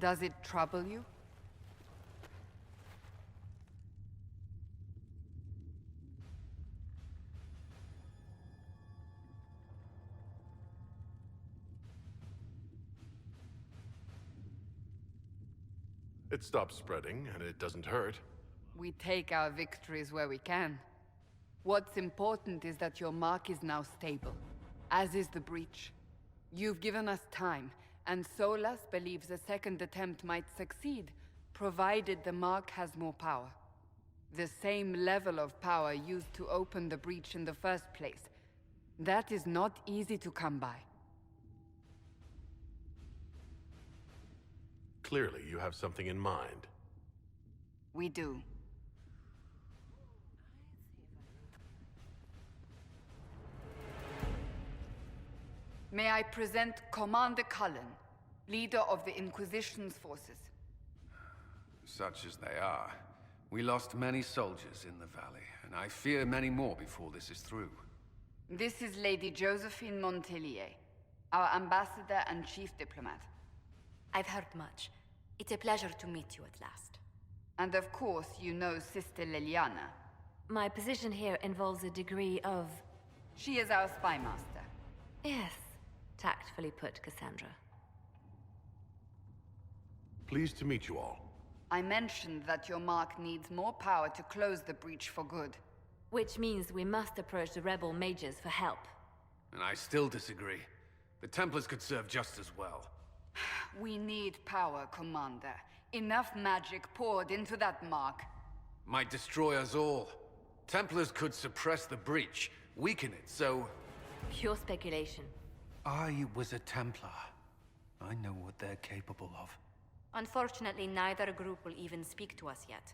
Does it trouble you? It stops spreading, and it doesn't hurt. We take our victories where we can. What's important is that your mark is now stable, as is the breach. You've given us time, and Solas believes a second attempt might succeed, provided the mark has more power. The same level of power used to open the breach in the first place. That is not easy to come by. Clearly, you have something in mind. We do. May I present Commander Cullen, leader of the Inquisition's forces. Such as they are. We lost many soldiers in the valley, and I fear many more before this is through. This is Lady Josephine Montelier, our ambassador and chief diplomat. I've heard much. It's a pleasure to meet you at last. And of course, you know Sister Liliana. My position here involves a degree of... She is our spy master. Yes, tactfully put, Cassandra. Pleased to meet you all. I mentioned that your mark needs more power to close the breach for good. Which means we must approach the rebel mages for help. And I still disagree. The Templars could serve just as well. We need power, Commander. Enough magic poured into that mark. Might destroy us all. Templars could suppress the breach, weaken it, so... Pure speculation. I was a Templar. I know what they're capable of. Unfortunately, neither group will even speak to us yet.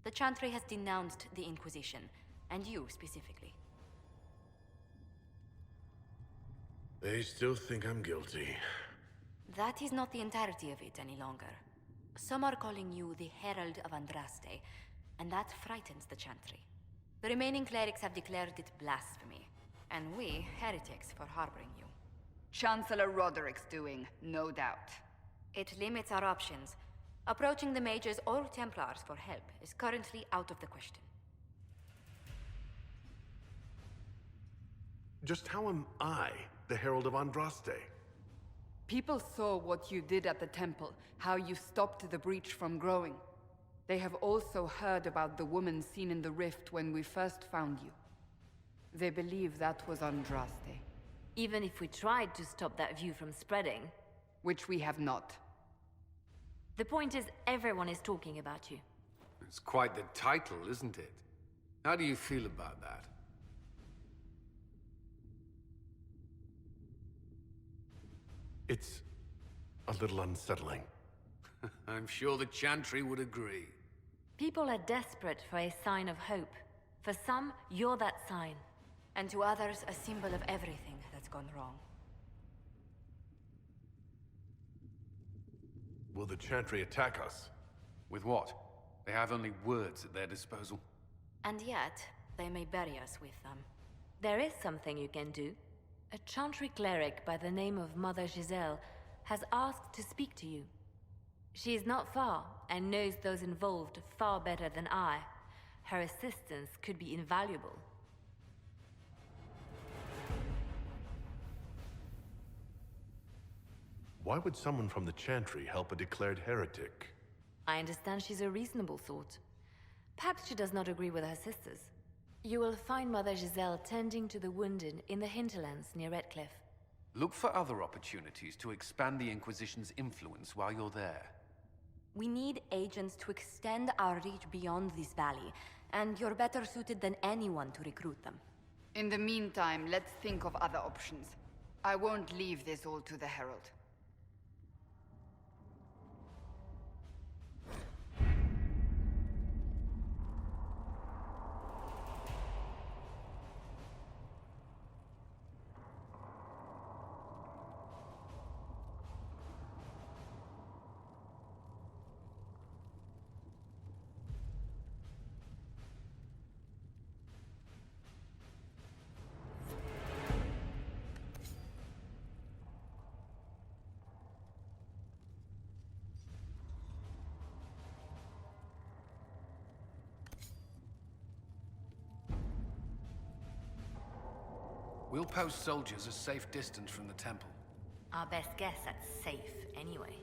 The Chantry has denounced the Inquisition, and you specifically. They still think I'm guilty. That is not the entirety of it any longer. Some are calling you the Herald of Andraste, and that frightens the Chantry. The remaining clerics have declared it blasphemy, and we, heretics, for harboring you. Chancellor Roderick's doing, no doubt. It limits our options. Approaching the mages or Templars for help is currently out of the question. Just how am I the Herald of Andraste? People saw what you did at the temple, how you stopped the breach from growing. They have also heard about the woman seen in the rift when we first found you. They believe that was Andraste. Even if we tried to stop that view from spreading... Which we have not. The point is, everyone is talking about you. It's quite the title, isn't it? How do you feel about that? It's a little unsettling. I'm sure the Chantry would agree. People are desperate for a sign of hope. For some, you're that sign. And to others, a symbol of everything that's gone wrong. Will the Chantry attack us? With what? They have only words at their disposal. And yet, they may bury us with them. There is something you can do. A Chantry cleric by the name of Mother Giselle has asked to speak to you. She is not far, and knows those involved far better than I. Her assistance could be invaluable. Why would someone from the Chantry help a declared heretic? I understand she's a reasonable sort. Perhaps she does not agree with her sisters. You will find Mother Giselle tending to the wounded in the hinterlands near Redcliffe. Look for other opportunities to expand the Inquisition's influence while you're there. We need agents to extend our reach beyond this valley, and you're better suited than anyone to recruit them. In the meantime, let's think of other options. I won't leave this all to the Herald. We'll post soldiers a safe distance from the temple. Our best guess at safe, anyway.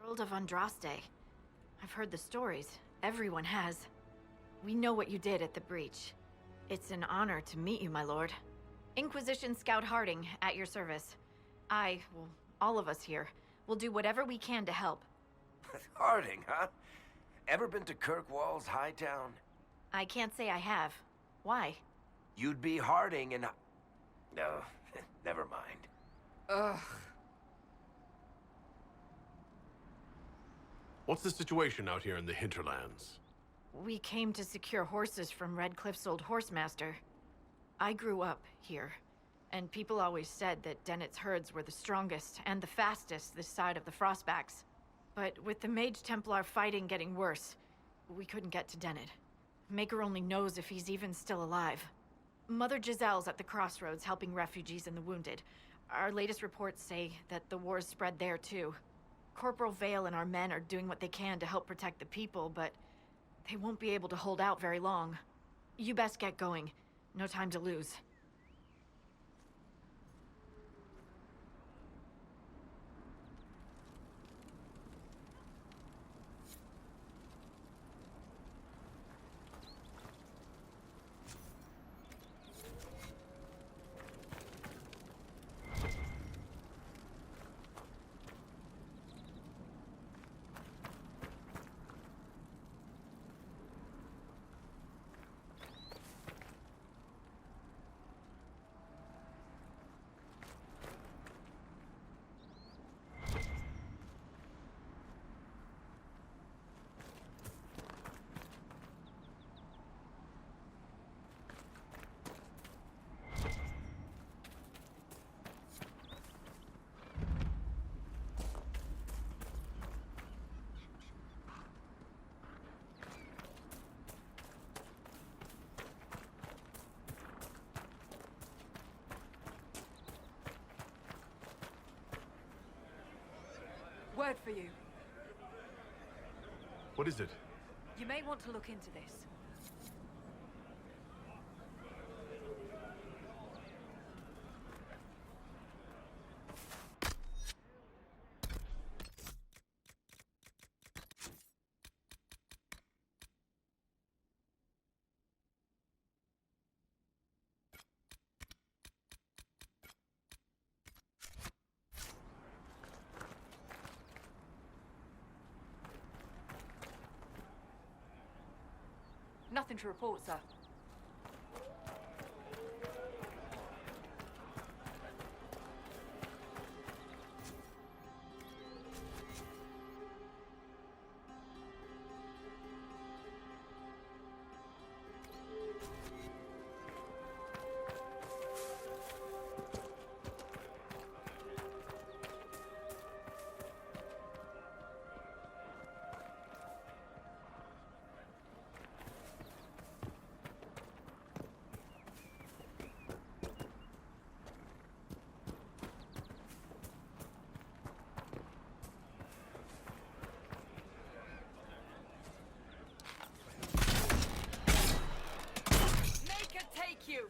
Herald of Andraste. I've heard the stories. Everyone has. We know what you did at the breach. It's an honor to meet you, my lord. Inquisition Scout Harding, at your service. Well, all of us here, will do whatever we can to help. Harding, huh? Ever been to Kirkwall's Hightown? I can't say I have. Why? You'd be Harding and... No, never mind. Ugh. What's the situation out here in the hinterlands? We came to secure horses from Redcliffe's old horsemaster. I grew up here, and people always said that Dennett's herds were the strongest and the fastest this side of the Frostbacks. But with the Mage Templar fighting getting worse, we couldn't get to Dennett. Maker only knows if he's even still alive. Mother Giselle's at the crossroads helping refugees and the wounded. Our latest reports say that the war's spread there too. Corporal Vale and our men are doing what they can to help protect the people, but they won't be able to hold out very long. You best get going. No time to lose. Word for you. What is it? You may want to look into this. Nothing to report, sir. Take you!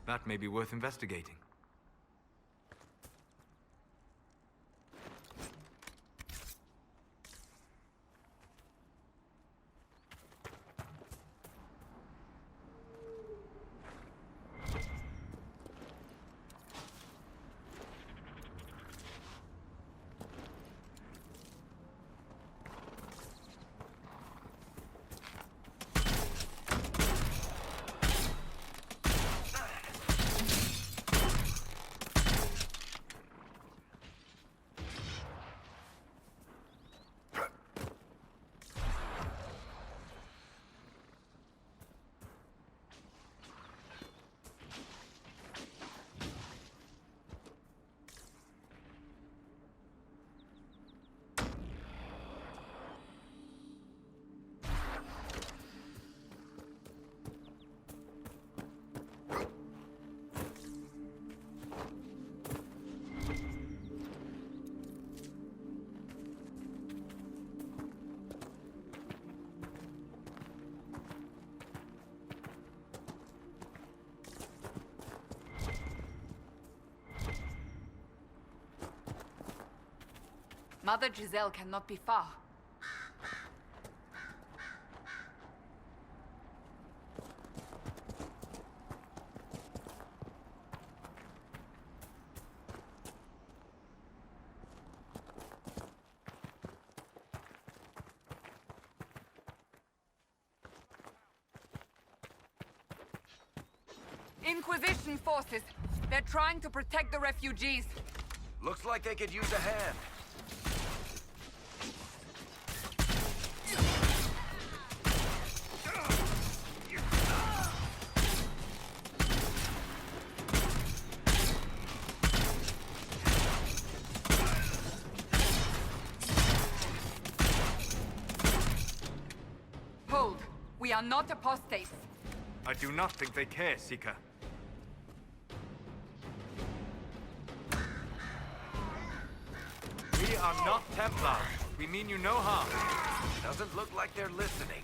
That may be worth investigating. Mother Giselle cannot be far. Inquisition forces. They're trying to protect the refugees. Looks like they could use a hand. Hold. We are not apostates. I do not think they care, Seeker. We are not Templars. We mean you no harm. Doesn't look like they're listening.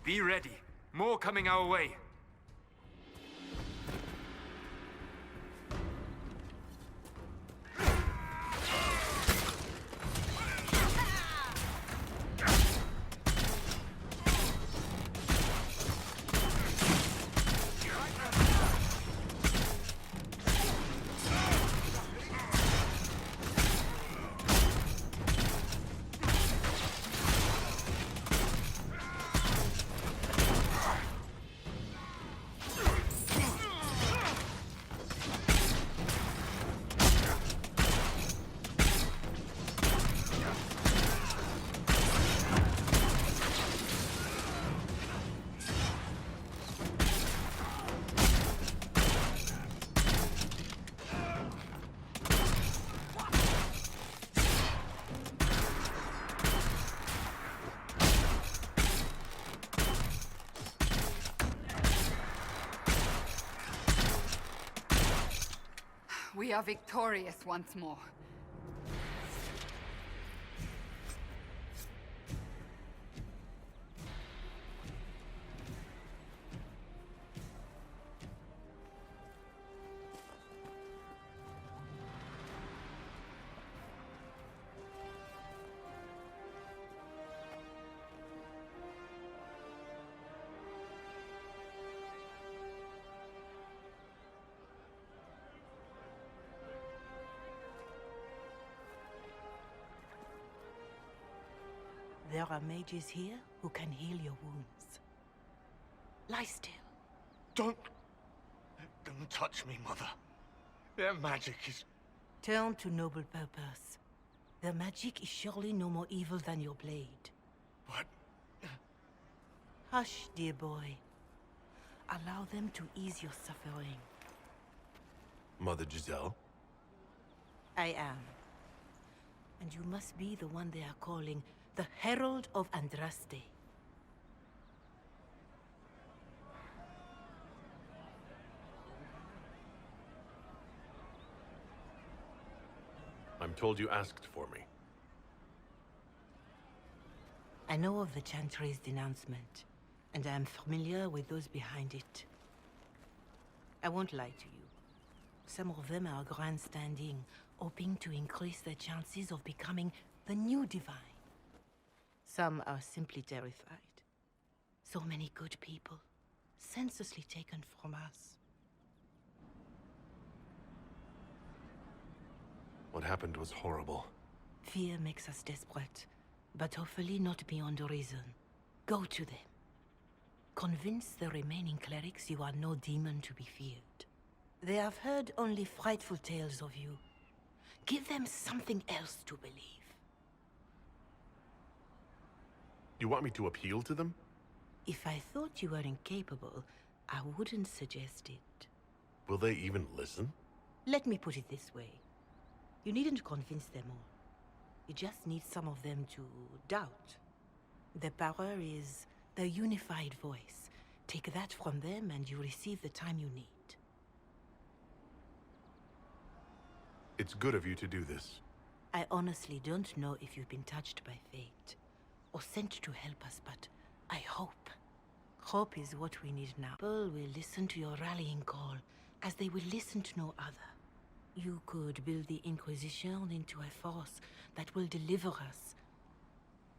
Be ready. More coming our way. We are victorious once more. There are mages here who can heal your wounds. Lie still. Don't touch me, Mother. Their magic is... Turn to noble purpose. Their magic is surely no more evil than your blade. What? Hush, dear boy. Allow them to ease your suffering. Mother Giselle? I am. And you must be the one they are calling the Herald of Andraste. I'm told you asked for me. I know of the Chantry's denouncement, and I am familiar with those behind it. I won't lie to you. Some of them are grandstanding, hoping to increase their chances of becoming the new divine. Some are simply terrified. So many good people, senselessly taken from us. What happened was horrible. Fear makes us desperate, but hopefully not beyond reason. Go to them. Convince the remaining clerics you are no demon to be feared. They have heard only frightful tales of you. Give them something else to believe. You want me to appeal to them? If I thought you were incapable, I wouldn't suggest it. Will they even listen? Let me put it this way. You needn't convince them all. You just need some of them to doubt. Their power is their unified voice. Take that from them and you receive the time you need. It's good of you to do this. I honestly don't know if you've been touched by fate, or sent to help us, but I hope. Hope is what we need now. People will listen to your rallying call, as they will listen to no other. You could build the Inquisition into a force that will deliver us,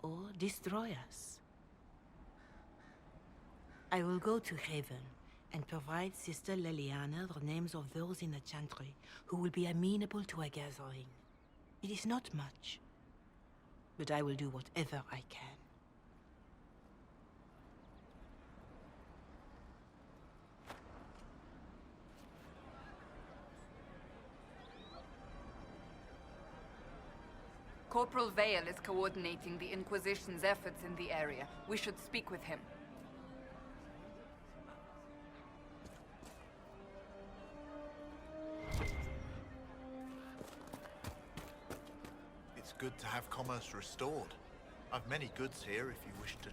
or destroy us. I will go to Haven and provide Sister Leliana the names of those in the Chantry who will be amenable to a gathering. It is not much, but I will do whatever I can. Corporal Vale is coordinating the Inquisition's efforts in the area. We should speak with him. It's good to have commerce restored. I've many goods here if you wish to...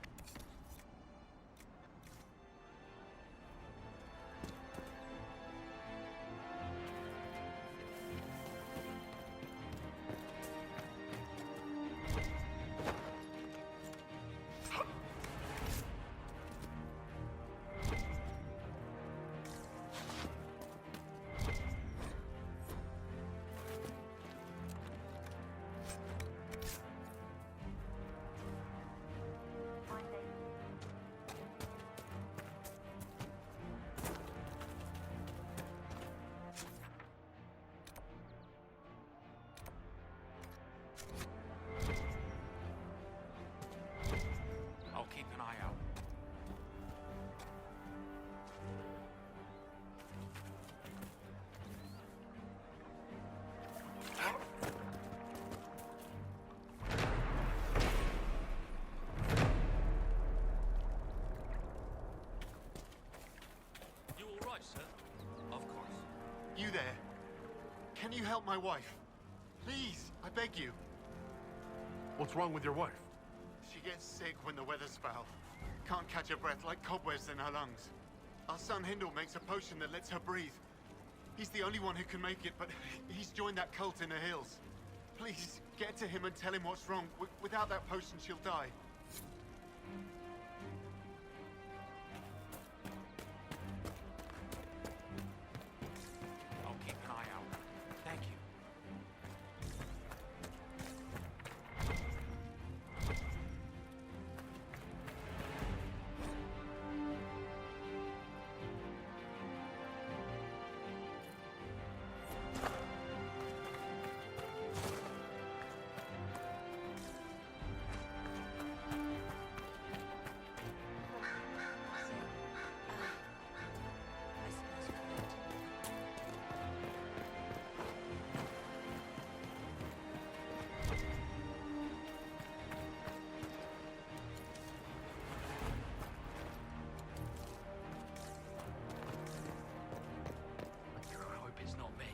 I'll keep an eye out. You all right, sir? Of course. You there? Can you help my wife? Please, I beg you. What's wrong with your wife? She gets sick when the weather's foul. Can't catch her breath like cobwebs in her lungs. Our son Hindle makes a potion that lets her breathe. He's the only one who can make it, but he's joined that cult in the hills. Please, get to him and tell him what's wrong. Without that potion, she'll die. I'll keep an eye out. Thank you. I hope it's not me.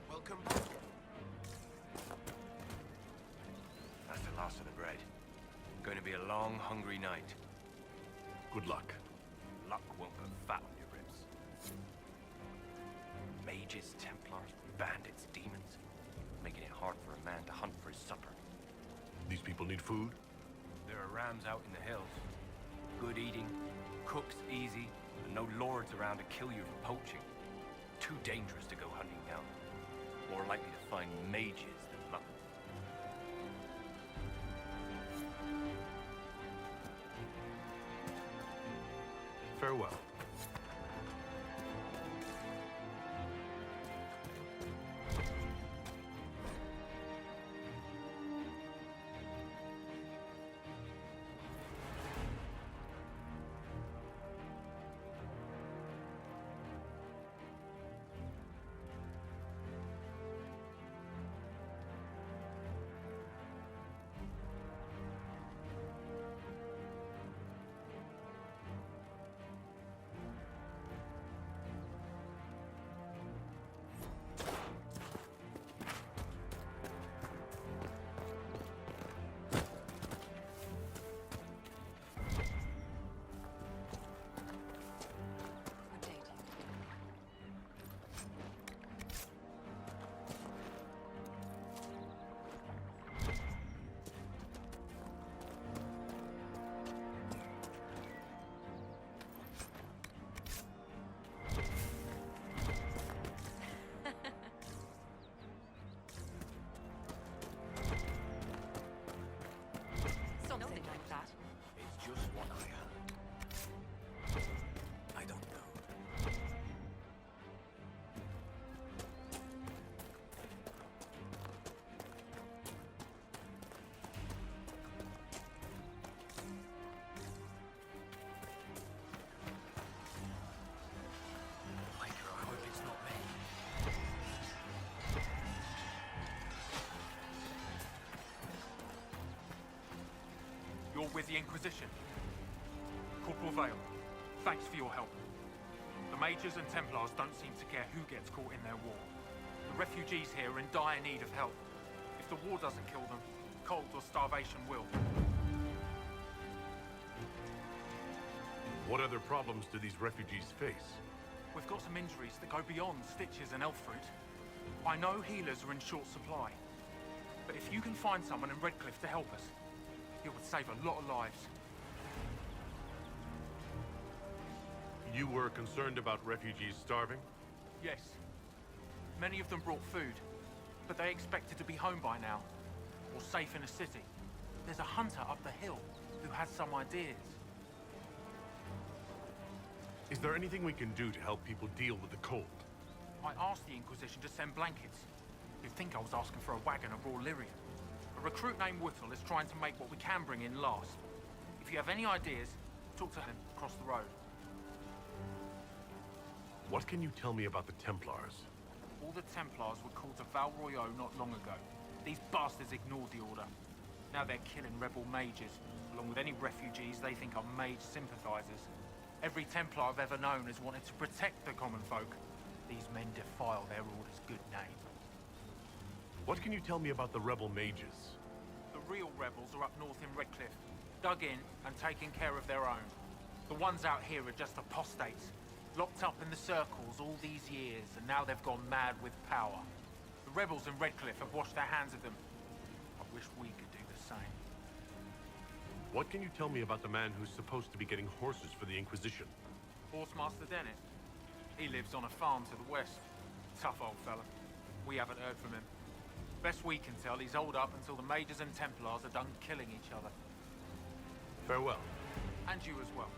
Welcome back. That's the last of the bread. Going to be a long, hungry night. Good luck. Luck won't put fat on your ribs. Mages, Templars, bandits, demons. need food? There are rams out in the hills. Good eating, cooks easy, and no lords around to kill you for poaching. Too dangerous to go hunting now. More likely to find mages than mutton. Farewell. Something like that. It's just what I am. I don't know. Micro, I hope it's not me. You're with the Inquisition. Corporal Vale, thanks for your help. The Mages and Templars don't seem to care who gets caught in their war. The refugees here are in dire need of help. If the war doesn't kill them, cold or starvation will. What other problems do these refugees face? We've got some injuries that go beyond stitches and elf fruit. I know healers are in short supply, but if you can find someone in Redcliffe to help us, it would save a lot of lives. You were concerned about refugees starving? Yes. Many of them brought food, but they expected to be home by now, or safe in a city. There's a hunter up the hill who has some ideas. Is there anything we can do to help people deal with the cold? I asked the Inquisition to send blankets. You'd think I was asking for a wagon of raw lyrium. A recruit named Whittle is trying to make what we can bring in last. If you have any ideas, talk to him across the road. What can you tell me about the Templars? All the Templars were called to Val Royeaux not long ago. These bastards ignored the order. Now they're killing rebel mages, along with any refugees they think are mage sympathizers. Every Templar I've ever known has wanted to protect the common folk. These men defile their order's good name. What can you tell me about the rebel mages? The real rebels are up north in Redcliffe, dug in and taking care of their own. The ones out here are just apostates, locked up in the circles all these years, and now they've gone mad with power. The rebels in Redcliffe have washed their hands of them. I wish we could do the same. What can you tell me about the man who's supposed to be getting horses for the Inquisition? Horsemaster Dennis. He lives on a farm to the west. Tough old fella. We haven't heard from him. Best we can tell, he's holed up until the Mages and Templars are done killing each other. Farewell. And you as well.